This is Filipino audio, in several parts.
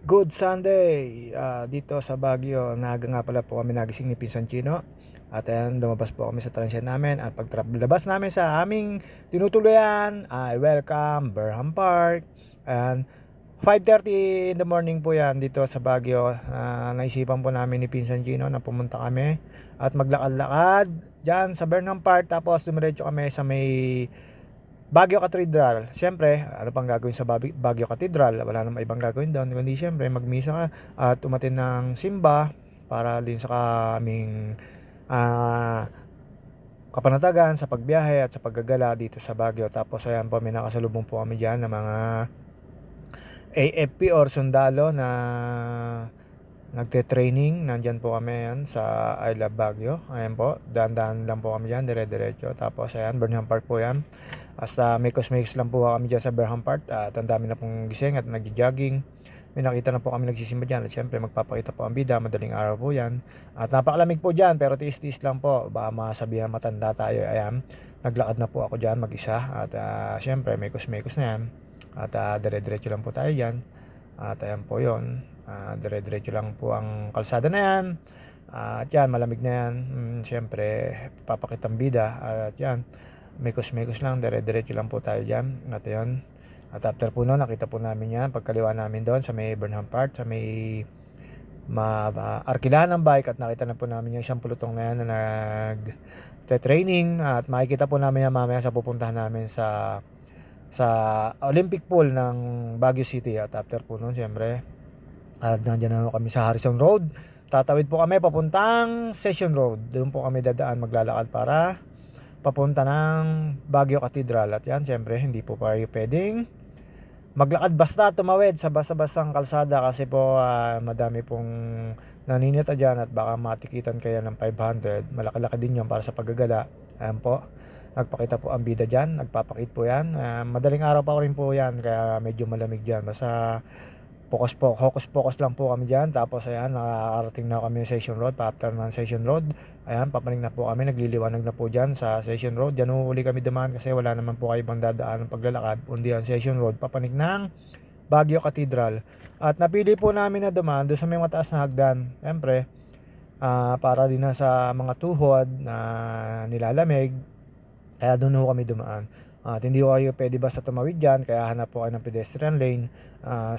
Good Sunday! Dito sa Baguio, naaga nga pala po kami nagising ni Pinsan Chino. At ayan, lumabas po kami sa transient namin. At paglabas namin sa aming tinutuluyan, ay welcome Berham Park. And 5:30 in the morning po yan dito sa Baguio. Naisipan po namin ni Pinsan Chino na pumunta kami at maglakad-lakad dyan sa Burnham Park. Tapos dumiretso kami sa may Baguio Cathedral. Siyempre, ano pang gagawin sa Baguio Cathedral? Wala namang ibang gagawin doon, kundi siyempre magmisa ka at umatin ng simba para din sa aming kapanatagan sa pagbiyahe at sa paggagala dito sa Baguio. Tapos ayan po, may nakasalubong po kami dyan ng mga AFP or sundalo na nagte-training. Nandyan po kami yan sa I Love Baguio. Ayan po, daan-daan lang po kami dyan, dire-diretso. Tapos ayan, Burnham Park po yan. Hasta mekos-mekos lang po kami dyan sa Burnham Park. At ang dami na pong gising at nagja-jogging. May nakita na po kami nagsisimba dyan. At syempre magpapakita po ang bida, madaling araw po yan. At napakalamig po dyan, pero tiis-tiis lang po. Baka masabihan matanda tayo. Ayan, naglakad na po ako dyan mag-isa. At syempre mekos-mekos na yan. At dire-diretso lang po tayo dyan. At ayan po yun, dire-diretso lang po ang kalsada na yan. At yan, malamig na yan. Siyempre, papakitang bida. At yan, mekos-mekos lang, dire-diretso lang po tayo dyan. At yun, at after po noon, nakita po namin yan, pagkaliwa namin doon sa may Burnham Park, sa may arkilahan ng bike. At nakita na po namin yung isang pulutong na yan na nag-training. At makikita po namin yan mamaya sa pupuntahan namin sa Olympic Pool ng Baguio City. At after po noon, siyempre, nandiyan na kami sa Harrison Road. Tatawid po kami papuntang Session Road. Doon po kami dadaan, maglalakad para papunta ng Baguio Cathedral. At yan, siyempre, hindi po kayo pwedeng maglakad basta tumawid sa basta-bastang kalsada kasi po madami pong naninita dyan at baka matikitan kaya ng 500. Malaki-laki din yun para sa paggagala. Ayan po, nagpakita po ang bida dyan, nagpapakit po yan. Madaling araw pa rin po yan, kaya medyo malamig dyan. Basta focus lang po kami dyan. Tapos ayan, nakarating na kami sa Session Road. After ng Session Road, ayan, papaning na po kami, nagliliwanag na po dyan sa Session Road. Dyan uli kami dumaan kasi wala naman po kayo ibang dadaan ng paglalakad, kundi ang Session Road papanig ng Baguio Cathedral. At napili po namin na dumaan doon sa may mataas na hagdan, siyempre para din na sa mga tuhod na nilalamig. Kaya doon ho kami dumaan. At hindi ko kayo pwede basta tumawid dyan, kaya hanap po kayo ng pedestrian lane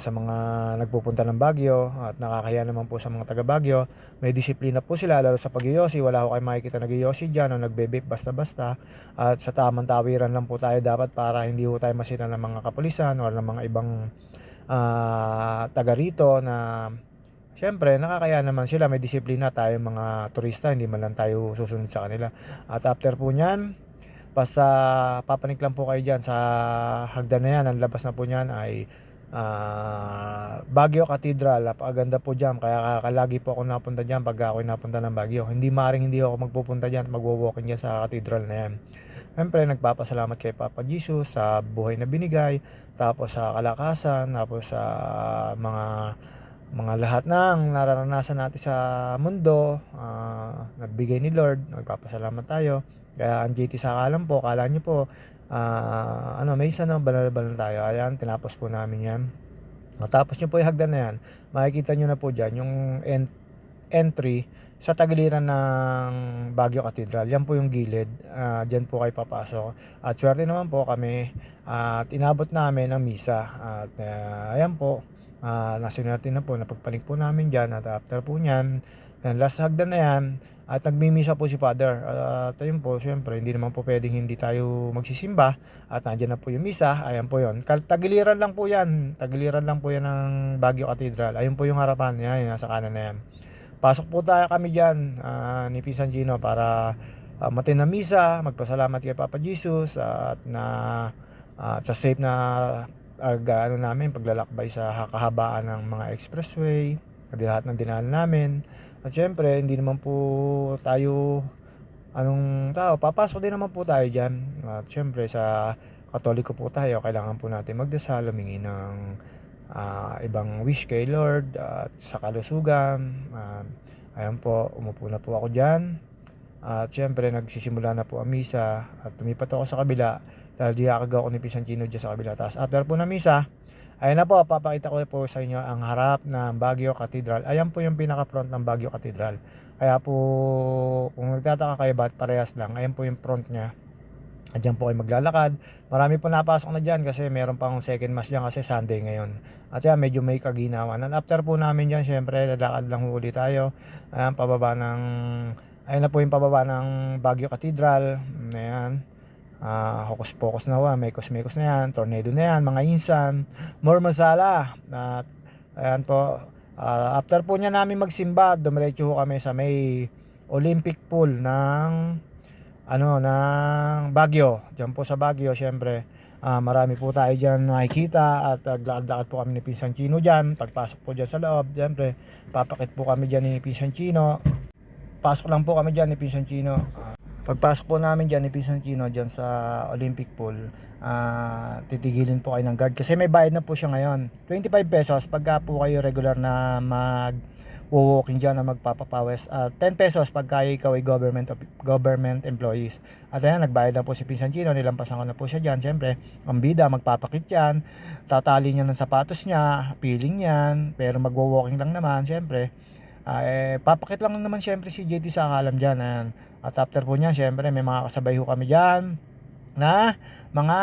sa mga nagpupunta ng Baguio. At nakakaya naman po sa mga taga Baguio, may disiplina po sila lalo sa pagyoyosi. Wala ko kayo makikita nagyoyosi dyan o nagbe-vape basta-basta. At sa tamang tawiran lang po tayo dapat para hindi po tayo masita ng mga kapulisan o ng mga ibang taga rito na siyempre nakakaya naman sila. May disiplina tayo mga turista, hindi man lang tayo susunod sa kanila. At after po nyan, papanik lang po kayo dyan sa hagdan na yan. Ang labas na po nyan ay Baguio Cathedral. Napakaganda po dyan, kaya lagi po ako napunta dyan pag ako napunta ng Baguio. Hindi ako magpupunta dyan, magwo-walking dyan sa cathedral na yan. Siyempre nagpapasalamat kay Papa Jesus sa buhay na binigay, tapos sa kalakasan, tapos sa mga lahat ng nararanasan natin sa mundo, nagbigay ni Lord. Nagpapasalamat tayo. Kaya ang JT sa akalan po, akala nyo po may isa na banal-banal tayo. Ayan, tinapos po namin yan. Matapos nyo po yung hagdan na yan, makikita nyo na po dyan yung entry sa tagiliran ng Baguio Cathedral. Yan po yung gilid, dyan po kayo papasok. At swerte naman po kami at inabot namin ang misa. At ayan po, nasinerte na po, napagpaling po namin dyan. At after po nyan, last hagdan na yan, at nagmimisa po si Father. At ayun po, syempre hindi naman po pwedeng hindi tayo magsisimba. At nandiyan na po yung misa. Ayan po yun, tagiliran lang po yan ng Baguio Cathedral. Ayun po yung harapan, yan, nasa kanan na yan. Pasok po kami dyan ni Pinsan Gino para matin na misa, magpasalamat kay Papa Jesus at sa safe na namin paglalakbay sa kahabaan ng mga expressway, lahat ng dinaan namin. At syempre, hindi naman po tayo papasok din naman po tayo dyan. At syempre, sa Katoliko po tayo, kailangan po natin magdasal, humingi ng ibang wish kay Lord at sa kalusugan. Ayan po, umupo na po ako dyan. At syempre, nagsisimula na po ang misa. At tumipat ako sa kabila dahil di akagaw ko ni Pinsan Gino dyan sa kabila. Tapos after po na misa, Ayan na po, papakita ko po sa inyo ang harap ng Baguio Cathedral. Ayan po yung pinaka-front ng Baguio Cathedral. Kaya po, kung nagtataka kayo ba't parehas lang, ayan po yung front niya. At dyan po kayo maglalakad. Marami po napasok na dyan kasi meron pang second mass dyan kasi Sunday ngayon. At yan, medyo may kaginawan. And after po namin dyan, syempre, lalakad lang huli tayo. Ayan, ayun na po yung pababa ng Baguio Cathedral. Ayan. Hocus Pocus na wa, Mekos na yan, Tornado na yan, mga insan, more masala. At ayan po, after po niya namin magsimba, dumiretso kami sa may Olympic pool ng ng Baguio. Diyan po sa Baguio, syempre, marami po tayo diyan makikita at lakad-lakad po kami ni Pinsan Chino diyan. Pagpasok po diyan sa loob, syempre, papakit po kami diyan ni Pinsan Chino. Pasok lang po kami diyan ni Pinsan Chino. Pagpasok po namin dyan ni Pinsan Chino dyan sa Olympic Pool, titigilin po kayo ng guard kasi may bayad na po siya ngayon. 25 pesos pagka po kayo regular na walking dyan na magpapapawis. 10 pesos pagka ikaw ay government employees. At ayan, nagbayad na po si Pinsan Chino, nilampasan ko na po siya dyan. Siyempre, ang bida, magpapakit yan, tatali niya ng sapatos niya, peeling yan, pero magwo-walking lang naman, siyempre. Papakit lang naman siyempre si JT sa Akalam dyan. Ayan. At after po niyan, syempre may mga kasabay ho kami dyan na mga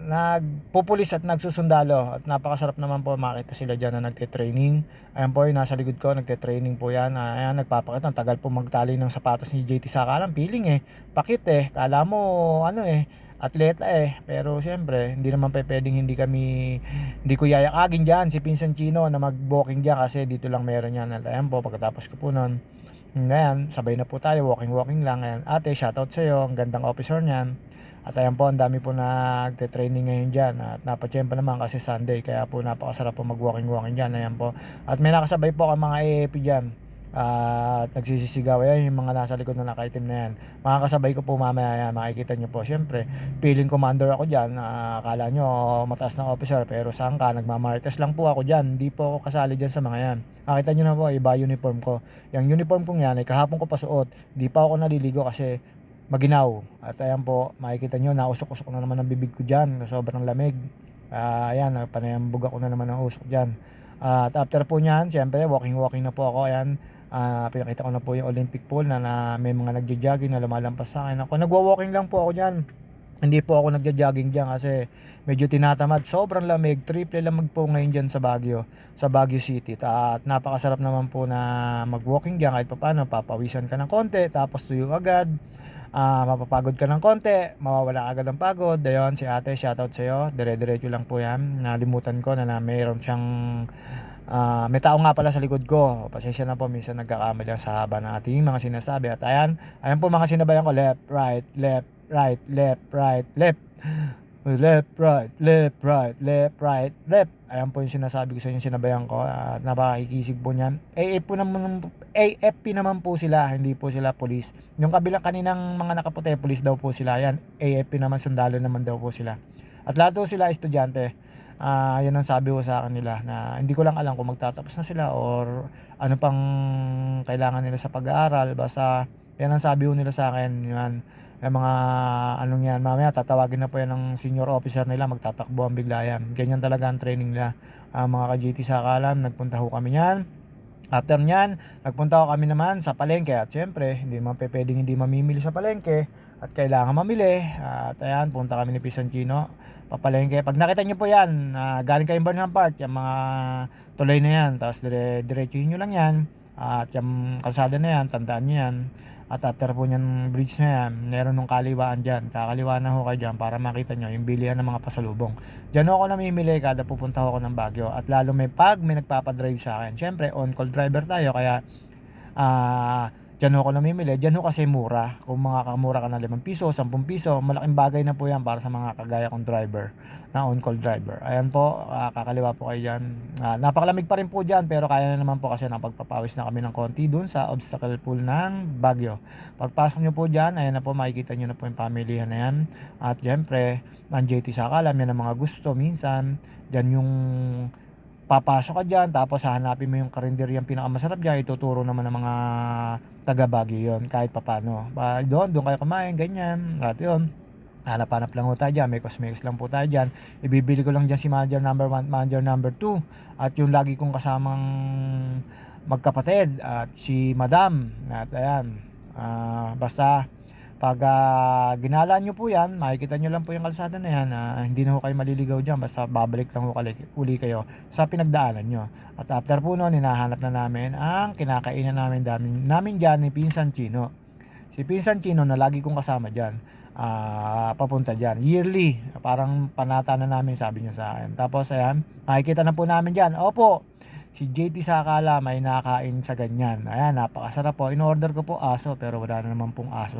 nagpupulis at nagsusundalo. At napakasarap naman po makita sila dyan na nagte-training. Ayan po yung nasa likod ko, nagte-training po yan. Ayan, nagpapakit. Ang tagal po magtali ng sapatos ni JT Sakalam. Feeling pakit kala mo atleta pero syempre hindi naman pwedeng hindi ko yayakagin dyan si Pinsan Chino na mag-walking dyan kasi dito lang meron yan. At ayan po, pagkatapos ko po nun, ngayon, sabay na po tayo, walking lang. Ayan, ate, shoutout sa'yo, ang gandang officer niyan. At ayan po, ang dami po nagte-training ngayon dyan. At napatsyempa naman kasi Sunday, kaya po napakasarap po mag-walking dyan. Ayan po. At may nakasabay po ang mga AAP dyan. At nagsisisigaw, ayan yung mga nasa likod na nakaitim na yan. Makakasabay ko po mamaya, ayan, makikita nyo po. Siyempre, feeling commander ako dyan. Akala nyo mataas na officer, pero saan ka? Nagmamarites lang po ako dyan. Hindi po ako kasali dyan sa mga yan. Makita nyo na po, iba uniform ko. Yung uniform kong yan, kahapon ko pa suot. Hindi pa ako naliligo kasi maginaw. At ayan po, makikita nyo, nausok-usok na naman ang bibig ko dyan. Sobrang lamig. Ayan, panayambog ako na naman ng usok dyan. At after po nyan, siyempre, walking na po ako. Ayan, pinakita ko na po yung Olympic pool na may mga nagja-jogging na lumalampas sa akin. Ako, nagwa-walking lang po ako dyan. Hindi po ako nagja-jogging dyan kasi medyo tinatamad. Sobrang lamig. Triple lamig po ngayon dyan sa Baguio City. At napakasarap naman po na mag-walking dyan kahit paano. Papawisan ka ng konti, tapos tuyo agad. Mapapagod ka ng konti, mawawala agad ang pagod. Dayon, si ate, shoutout sa'yo. Dire-diretso lang po yan. Nalimutan ko na mayroon siyang may tao nga pala sa likod ko. Pasensya na po, minsan nagkakamali sa haba ng ating mga sinasabi. At ayan po mga sinabayan ko. Left, right, left, right, left, right, left. Left, right, left, right, left, right, left. Ayan po yung sinasabi ko sa inyo, sinabayan ko. Napakikisig po niyan. AFP naman po sila, hindi po sila police. Yung kabilang kaninang mga nakaputi, police daw po sila. Yan, AFP naman, sundalo naman daw po sila. At lahat po sila estudyante. Yun ang sabi ko sa kanila na hindi ko lang alam kung magtatapos na sila or ano pang kailangan nila sa pag-aaral. Basta yan ang sabi ko nila sa akin. Yan, yung mga anong yan, mamaya tatawagin na po yan ng senior officer nila, magtatakbo ang bigla yan. Ganyan talaga ang training nila. Mga ka-JT Sakalam, nagpunta ho kami yan. After nyan, nagpunta ko kami naman sa palengke. At syempre, hindi naman pwedeng hindi mamimili sa palengke. At kailangan mamili. At ayan, punta kami ni Pinsan Chino, papalengke. Pag nakita nyo po yan, galing kayong Burnham Park, yung mga tuloy na yan, tapos diretsuhin nyo lang yan. At yung kalsada na yan, tandaan nyo yan. At after po nyan bridge na yan, meron nung kaliwaan dyan. Kakaliwaan na ho kayo dyan para makita nyo yung bilihan ng mga pasalubong. Dyan ako namimili kada pupunta ako ng Baguio. At lalo may nagpapadrive sa akin. Siyempre, on-call driver tayo. Kaya, dyan ako namimili. Dyan ho kasi mura. Kung mura ka ng 5 piso, 10 piso, malaking bagay na po yan para sa mga kagaya kong driver na on-call driver. Ayan po, kakaliwa po kayo dyan. Napakalamig pa rin po dyan, pero kaya na naman po kasi napagpapawis na kami ng konti dun sa obstacle pool ng Baguio. Pagpasok nyo po dyan, ayan na po, makikita nyo na po yung pamilya na yan. At syempre, ang JT Sakalam, yan ang mga gusto minsan. Dyan yung papasok ka dyan, tapos hahanapin mo yung karinderyang pinakamasarap dyan, ituturo naman ng mga taga Baguio yun, kahit papano. Doon kayo kumain, ganyan, at yun. Hanap-hanap lang po tayo dyan, may cosmetics lang po tayo dyan. Ibibili ko lang dyan si manager number 1, manager number 2, at yung lagi kong kasamang magkapatid at si madam. At ayan, basta pag ginala nyo po yan, makikita nyo lang po yung kalsada na yan. Hindi na ho kayo maliligaw dyan, basta babalik lang ho uli kayo sa pinagdaanan nyo. At after po noon, hinahanap na namin ang kinakainan namin dyan ni Pinsan Chino. Si Pinsan Chino na lagi kong kasama dyan, papunta dyan yearly, parang panata na namin, sabi niya sa akin. Tapos ayan, makikita na po namin dyan, opo, si JT Sakala may nakain sa ganyan. Ayan, napakasarap po. In order ko po aso, pero wala na naman pong aso.